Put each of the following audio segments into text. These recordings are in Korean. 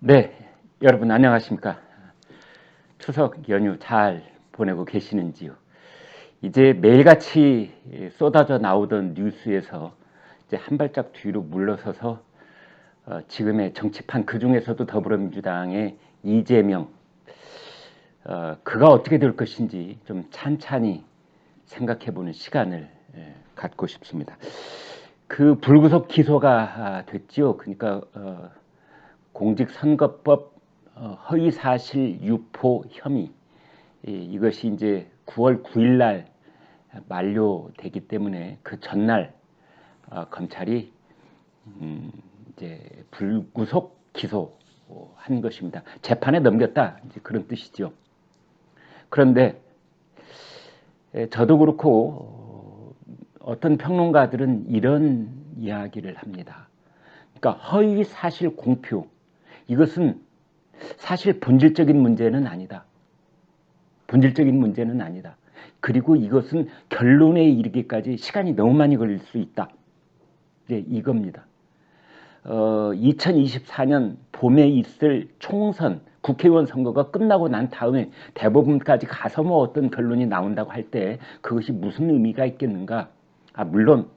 네, 여러분 안녕하십니까? 추석 연휴 잘 보내고 계시는지요? 이제 매일같이 쏟아져 나오던 뉴스에서 이제 한 발짝 뒤로 물러서서 지금의 정치판 그 중에서도 더불어민주당의 이재명 그가 어떻게 될 것인지 좀 찬찬히 생각해보는 시간을 갖고 싶습니다. 그 불구속 기소가 됐지요. 그러니까 공직선거법 허위사실 유포 혐의 이것이 이제 9월 9일 날 만료되기 때문에 그 전날 검찰이 이제 불구속 기소한 것입니다. 재판에 넘겼다 이제 그런 뜻이죠. 그런데 저도 그렇고 어떤 평론가들은 이런 이야기를 합니다. 그러니까 허위 사실 공표 이것은 사실 본질적인 문제는 아니다. 본질적인 문제는 아니다. 그리고 이것은 결론에 이르기까지 시간이 너무 많이 걸릴 수 있다. 이제 이겁니다. 2024년 봄에 있을 총선 국회의원 선거가 끝나고 난 다음에 대법원까지 가서 뭐 어떤 결론이 나온다고 할 때 그것이 무슨 의미가 있겠는가? 물론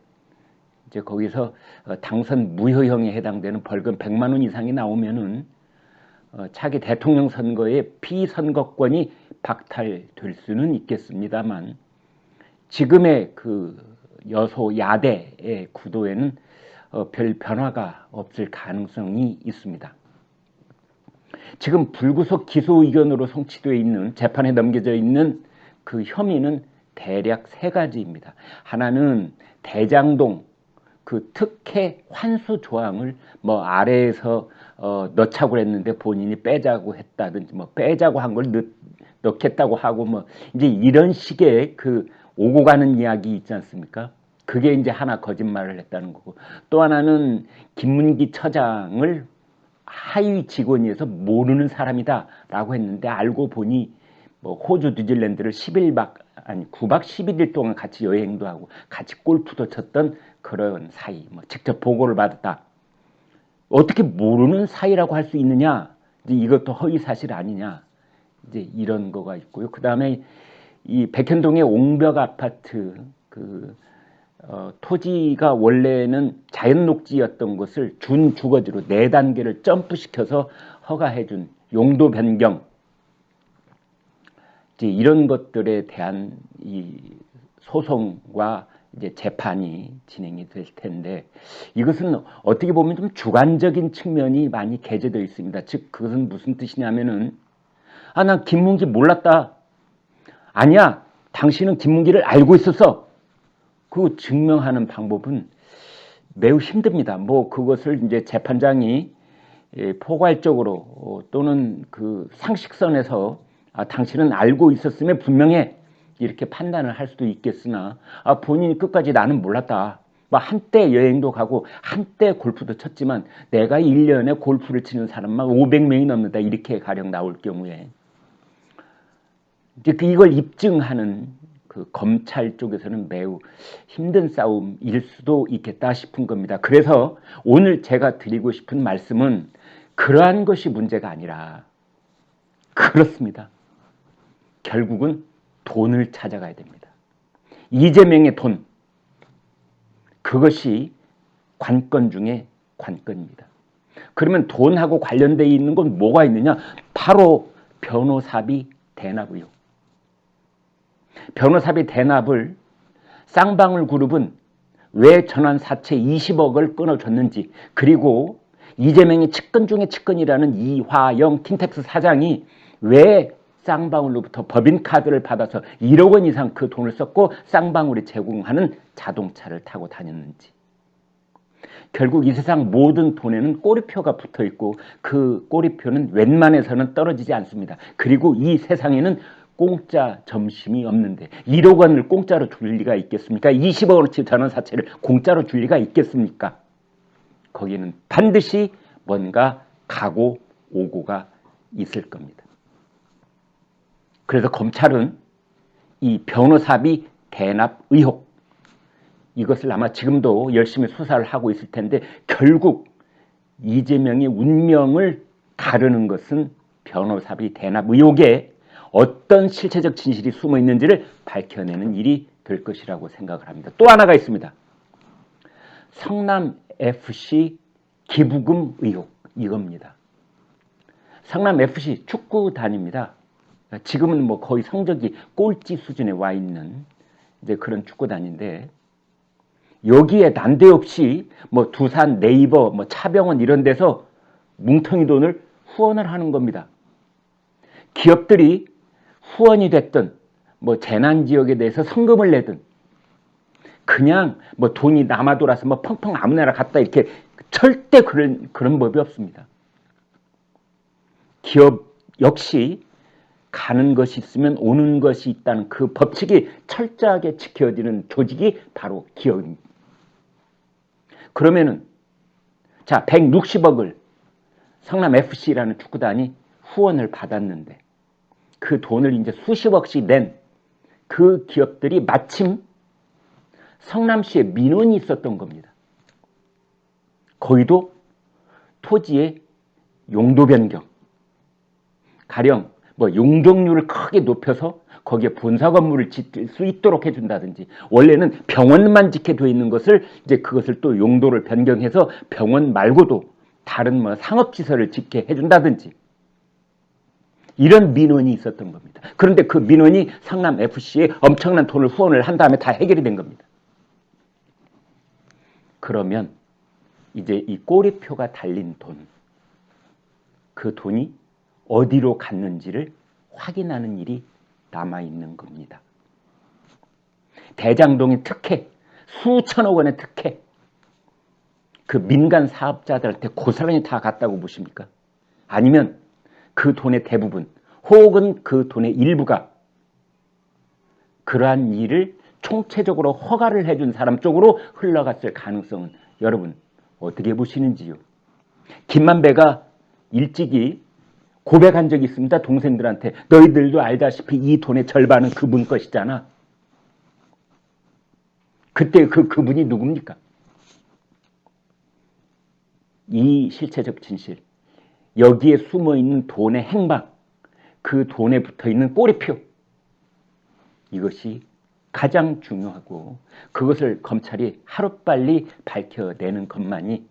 이제 거기서 당선 무효형에 해당되는 벌금 100만 원 이상이 나오면은 차기 대통령 선거의 피선거권이 박탈될 수는 있겠습니다만 지금의 그 여소 야대의 구도에는 별 변화가 없을 가능성이 있습니다. 지금 불구속 기소 의견으로 송치되어 있는 재판에 넘겨져 있는 그 혐의는 대략 세 가지입니다. 하나는 대장동 그 특혜 환수 조항을 뭐 아래에서 넣자고 했는데 본인이 빼자고 했다든지 뭐 빼자고 한 걸 넣겠다고 하고 뭐 이제 이런 식의 그 오고 가는 이야기 있지 않습니까? 그게 이제 하나 거짓말을 했다는 거고 또 하나는 김문기 처장을 하위 직원이어서 모르는 사람이다라고 했는데 알고 보니 뭐 호주 뉴질랜드를 9박 11일 동안 같이 여행도 하고 같이 골프도 쳤던 그런 사이, 뭐 직접 보고를 받았다. 어떻게 모르는 사이라고 할 수 있느냐? 이제 이것도 허위 사실 아니냐? 이제 이런 거가 있고요. 그 다음에 이 백현동의 옹벽 아파트 토지가 원래는 자연 녹지였던 것을 준 주거지로 4단계를 점프시켜서 허가해준 용도 변경 이제 이런 것들에 대한 이 소송과 이제 재판이 진행이 될 텐데 이것은 어떻게 보면 좀 주관적인 측면이 많이 개재되어 있습니다. 즉 그것은 무슨 뜻이냐면은 난 김문기 몰랐다. 아니야. 당신은 김문기를 알고 있었어. 그 증명하는 방법은 매우 힘듭니다. 뭐 그것을 이제 재판장이 포괄적으로 또는 그 상식선에서 당신은 알고 있었음에 분명해 이렇게 판단을 할 수도 있겠으나 본인이 끝까지 나는 몰랐다. 뭐 한때 여행도 가고 한때 골프도 쳤지만 내가 1년에 골프를 치는 사람만 500명이 넘는다 이렇게 가령 나올 경우에 이제 이걸 입증하는 그 검찰 쪽에서는 매우 힘든 싸움일 수도 있겠다 싶은 겁니다. 그래서 오늘 제가 드리고 싶은 말씀은 그러한 것이 문제가 아니라 그렇습니다. 결국은 돈을 찾아가야 됩니다. 이재명의 돈, 그것이 관건 중에 관건입니다. 그러면 돈하고 관련되어 있는 건 뭐가 있느냐? 바로 변호사비 대납이요. 변호사비 대납을 쌍방울 그룹은 왜 전환사채 20억을 끊어줬는지 그리고 이재명의 측근 중에 측근이라는 이화영 킨텍스 사장이 왜 쌍방울로부터 법인카드를 받아서 1억 원 이상 그 돈을 썼고 쌍방울이 제공하는 자동차를 타고 다녔는지 결국 이 세상 모든 돈에는 꼬리표가 붙어있고 그 꼬리표는 웬만해서는 떨어지지 않습니다. 그리고 이 세상에는 공짜 점심이 없는데 1억 원을 공짜로 줄 리가 있겠습니까? 20억 원어치 전환사채를 공짜로 줄 리가 있겠습니까? 거기는 반드시 뭔가 가고 오고가 있을 겁니다. 그래서 검찰은 이 변호사비 대납 의혹 이것을 아마 지금도 열심히 수사를 하고 있을 텐데 결국 이재명의 운명을 다루는 것은 변호사비 대납 의혹에 어떤 실체적 진실이 숨어 있는지를 밝혀내는 일이 될 것이라고 생각을 합니다. 또 하나가 있습니다. 성남FC 기부금 의혹, 이겁니다. 성남FC 축구단입니다. 지금은 뭐 거의 성적이 꼴찌 수준에 와 있는 이제 그런 축구단인데, 여기에 난데없이 뭐 두산, 네이버, 뭐 차병원 이런 데서 뭉텅이 돈을 후원을 하는 겁니다. 기업들이 후원이 됐든 뭐 재난 지역에 대해서 성금을 내든 그냥 뭐 돈이 남아 돌아서 뭐 펑펑 아무나 갖다 이렇게, 절대 그런 법이 없습니다. 기업 역시 가는 것이 있으면 오는 것이 있다는 그 법칙이 철저하게 지켜지는 조직이 바로 기업입니다. 그러면은 자, 160억을 성남FC라는 축구단이 후원을 받았는데 그 돈을 이제 수십억씩 낸 그 기업들이 마침 성남시에 민원이 있었던 겁니다. 거기도 토지의 용도 변경, 가령 뭐 용적률을 크게 높여서 거기에 본사 건물을 짓을 수 있도록 해준다든지, 원래는 병원만 짓게 돼 있는 것을 이제 그것을 또 용도를 변경해서 병원 말고도 다른 뭐 상업시설을 짓게 해준다든지, 이런 민원이 있었던 겁니다. 그런데 그 민원이 성남FC에 엄청난 돈을 후원을 한 다음에 다 해결이 된 겁니다. 그러면 이제 이 꼬리표가 달린 돈, 그 돈이 어디로 갔는지를 확인하는 일이 남아있는 겁니다. 대장동의 특혜, 수천억 원의 특혜, 그 민간 사업자들한테 고스란히 다 갔다고 보십니까? 아니면 그 돈의 대부분 혹은 그 돈의 일부가 그러한 일을 총체적으로 허가를 해준 사람 쪽으로 흘러갔을 가능성은 여러분 어떻게 보시는지요? 김만배가 일찍이 고백한 적이 있습니다. 동생들한테. 너희들도 알다시피 이 돈의 절반은 그분 것이잖아. 그때 그분이 누굽니까? 이 실체적 진실, 여기에 숨어있는 돈의 행방, 그 돈에 붙어있는 꼬리표, 이것이 가장 중요하고 그것을 검찰이 하루빨리 밝혀내는 것만이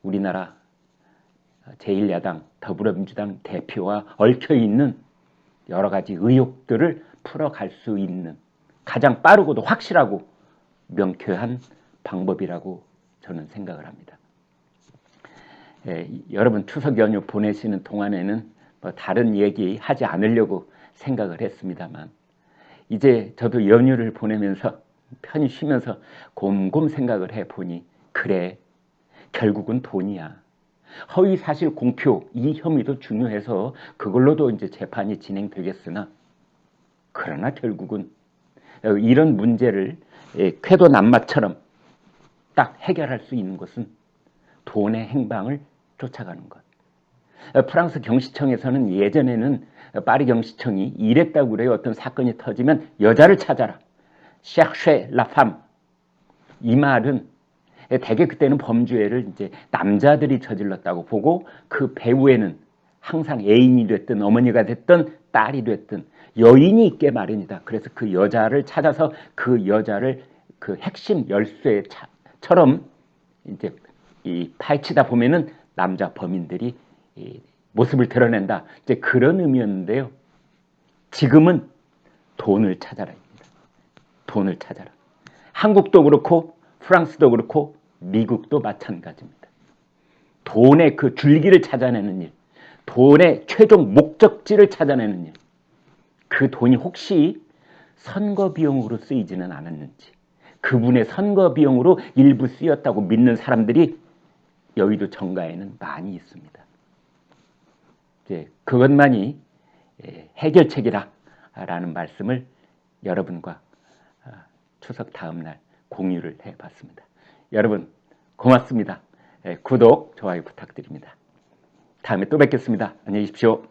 우리나라 제1야당 더불어민주당 대표와 얽혀있는 여러 가지 의혹들을 풀어갈 수 있는 가장 빠르고도 확실하고 명쾌한 방법이라고 저는 생각을 합니다. 여러분 추석 연휴 보내시는 동안에는 뭐 다른 얘기 하지 않으려고 생각을 했습니다만, 이제 저도 연휴를 보내면서 편히 쉬면서 곰곰 생각을 해보니, 그래, 결국은 돈이야. 허위사실 공표, 이 혐의도 중요해서 그걸로도 이제 재판이 진행되겠으나, 그러나 결국은 이런 문제를 쾌도 낱마처럼 딱 해결할 수 있는 것은 돈의 행방을 쫓아가는 것. 프랑스 경시청에서는 예전에는 파리 경시청이 이랬다고 그래요. 어떤 사건이 터지면 여자를 찾아라. cherchez la femme. 이 말은 대개 그때는 범죄를 이제 남자들이 저질렀다고 보고, 그 배후에는 항상 애인이 됐든 어머니가 됐든 딸이 됐든 여인이 있게 마련이다. 그래서 그 여자를 찾아서 그 여자를 그 핵심 열쇠처럼 이제 이 파헤치다 보면은 남자 범인들이 이 모습을 드러낸다. 이제 그런 의미였는데요. 지금은 돈을 찾아라입니다. 돈을 찾아라. 한국도 그렇고 프랑스도 그렇고 미국도 마찬가지입니다. 돈의 그 줄기를 찾아내는 일, 돈의 최종 목적지를 찾아내는 일, 그 돈이 혹시 선거 비용으로 쓰이지는 않았는지, 그분의 선거 비용으로 일부 쓰였다고 믿는 사람들이 여의도 정가에는 많이 있습니다. 이제 그것만이 해결책이라는 말씀을 여러분과 추석 다음 날 공유를 해봤습니다. 여러분 고맙습니다. 구독, 좋아요 부탁드립니다. 다음에 또 뵙겠습니다. 안녕히 계십시오.